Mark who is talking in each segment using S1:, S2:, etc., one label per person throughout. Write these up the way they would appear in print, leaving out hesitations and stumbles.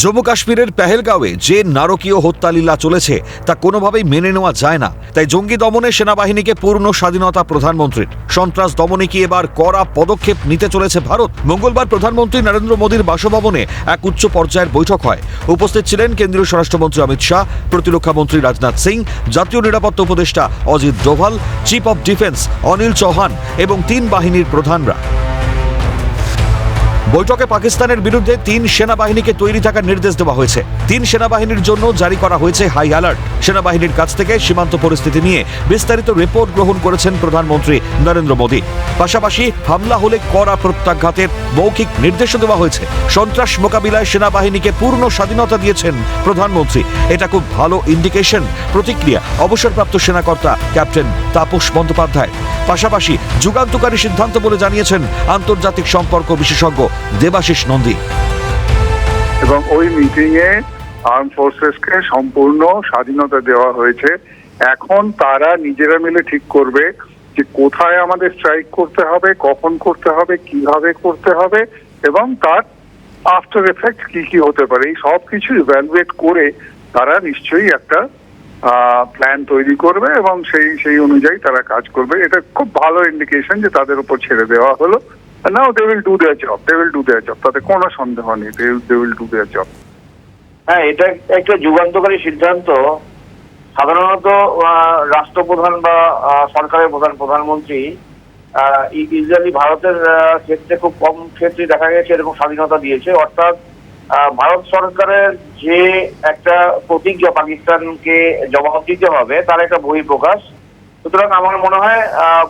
S1: জম্মু কাশ্মীরের পেহেলগাঁওয়ে যে নারকীয় হত্যালীলা চলেছে তা কোনোভাবেই মেনে নেওয়া যায় না। তাই জঙ্গি দমনে সেনাবাহিনীকে পূর্ণ স্বাধীনতা প্রধানমন্ত্রীর। সন্ত্রাস দমনে কি এবার কড়া পদক্ষেপ নিতে চলেছে ভারত? মঙ্গলবার প্রধানমন্ত্রী নরেন্দ্র মোদীর বাসভবনে এক উচ্চ পর্যায়ের বৈঠক হয়। উপস্থিত ছিলেন কেন্দ্রীয় স্বরাষ্ট্রমন্ত্রী অমিত শাহ, প্রতিরক্ষা মন্ত্রী রাজনাথ সিং, জাতীয় নিরাপত্তা উপদেষ্টা Ajit Doval, chief of defence Anil Chauhan এবং 3 বাহিনীর প্রধানরা। বৈঠকে পাকিস্তানের বিরুদ্ধে 3 সেনাবাহিনীকে তৈরি থাকার নির্দেশ দেওয়া হয়েছে। 3 সেনাবাহিনীর জন্য জারি করা হয়েছে হাই অ্যালার্ট। সেনাবাহিনীর কাছ থেকে সীমান্ত পরিস্থিতি নিয়ে বিস্তারিত রিপোর্ট গ্রহণ করেছেন প্রধানমন্ত্রী নরেন্দ্র মোদী। পাশাপাশি হামলা হলে কড়া প্রত্যাঘাতের মৌখিক নির্দেশও দেওয়া হয়েছে। সন্ত্রাস মোকাবিলায় সেনাবাহিনীকে পূর্ণ স্বাধীনতা দিয়েছেন প্রধানমন্ত্রী। এটা খুব ভালো ইন্ডিকেশন। প্রতিক্রিয়া অবসরপ্রাপ্ত সেনাকর্তা ক্যাপ্টেন তাপস বন্দ্যোপাধ্যায়। পাশাপাশি যুগান্তকারী সিদ্ধান্ত বলে জানিয়েছেন আন্তর্জাতিক সম্পর্ক বিশেষজ্ঞ দেবাশিস নন্দী।
S2: এবং ওই মিটিংয়ে আর্ম ফোর্সেসকে সম্পূর্ণ স্বাধীনতা দেওয়া হয়েছে। এখন তারা নিজেরা মিলে ঠিক করবে যে কোথায় আমাদের স্ট্রাইক করতে হবে, কখন করতে হবে, কিভাবে করতে হবে এবং তার আফটার এফেক্ট কি কি হতে পারে। এই সব কিছু ইভ্যালুয়েট করে তারা নিশ্চয়ই একটা প্ল্যান তৈরি করবে এবং সেই অনুযায়ী তারা কাজ করবে। এটা খুব ভালো ইন্ডিকেশন যে তাদের উপর ছেড়ে দেওয়া হলো। Now they will do their job. They will do their job. তাতে কোনো সন্দেহ নেই। They will do their job.
S3: হ্যাঁ, এটা একটা যুগান্তকারী সিদ্ধান্ত। সাধারণত রাষ্ট্রপ্রধান বা সরকারের প্রধানমন্ত্রী ইউজুয়ালি ভারতের ক্ষেত্রে খুব কম ক্ষেত্রে দেখা গেছে এরকম স্বাধীনতা দিয়েছে। অর্থাৎ ভারত সরকারের যে একটা প্রতিজ্ঞা পাকিস্তানকে জবাব দিতে হবে তার একটা বহিঃপ্রকাশ। সুতরাং আমার মনে হয়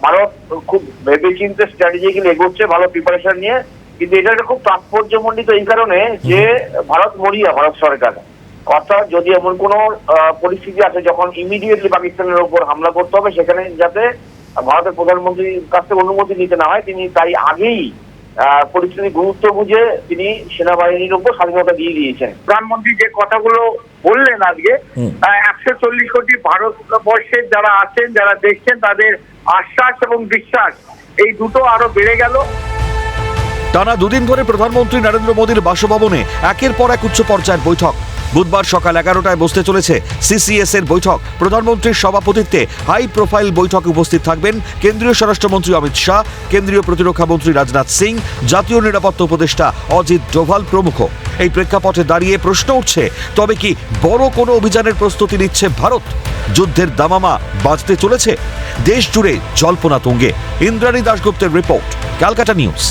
S3: ভারত খুব ভেবেচিন্তে স্ট্র্যাটেজিক্যালি এগোচ্ছে, ভালো প্রিপারেশন নিয়ে। কিন্তু এটা একটা খুব তাৎপর্যমণ্ডিত এই কারণে যে ভারত সরকার, অর্থাৎ যদি এমন কোনো পরিস্থিতি আছে যখন ইমিডিয়েটলি পাকিস্তানের উপর হামলা করতে হবে, সেখানে যাতে ভারতের প্রধানমন্ত্রীর কাছ থেকে অনুমতি নিতে না হয়, তিনি তাই আগেই পরিস্থিতির গুরুত্ব বুঝে তিনি সেনাবাহিনীর উপর স্বাধীনতা দিয়ে দিয়েছেন। প্রধানমন্ত্রী যে কথাগুলো বললেন আজকে, 140 কোটি ভারতবর্ষের যারা আছেন, যারা দেখছেন, তাদের আশ্বাস এবং বিশ্বাস এই দুটো আরো বেড়ে গেল।
S1: টানা 2 দিন ধরে প্রধানমন্ত্রী নরেন্দ্র মোদীর বাসভবনে একের পর এক উচ্চ পর্যায়ের বৈঠক। বুধবার সকাল 11টায় বসতে চলেছে সিসিএস এর বৈঠক। প্রধানমন্ত্রীর সভাপতিত্বে হাই প্রোফাইল বৈঠকে উপস্থিত থাকবেন কেন্দ্রীয় স্বরাষ্ট্রমন্ত্রী অমিত শাহ, কেন্দ্রীয় প্রতিরক্ষা মন্ত্রী রাজনাথ সিং, জাতীয় নিরাপত্তা উপদেষ্টা অজিত ডোভাল প্রমুখ। এই প্রেক্ষাপটে দাঁড়িয়ে প্রশ্ন উঠছে, তবে কি বড় কোনো অভিযানের প্রস্তুতি নিচ্ছে ভারত? যুদ্ধের দামামা বাজতে চলেছে? দেশ জুড়ে জল্পনা তুঙ্গে। ইন্দ্রাণী দাশগুপ্তের রিপোর্ট, ক্যালকাটা নিউজ।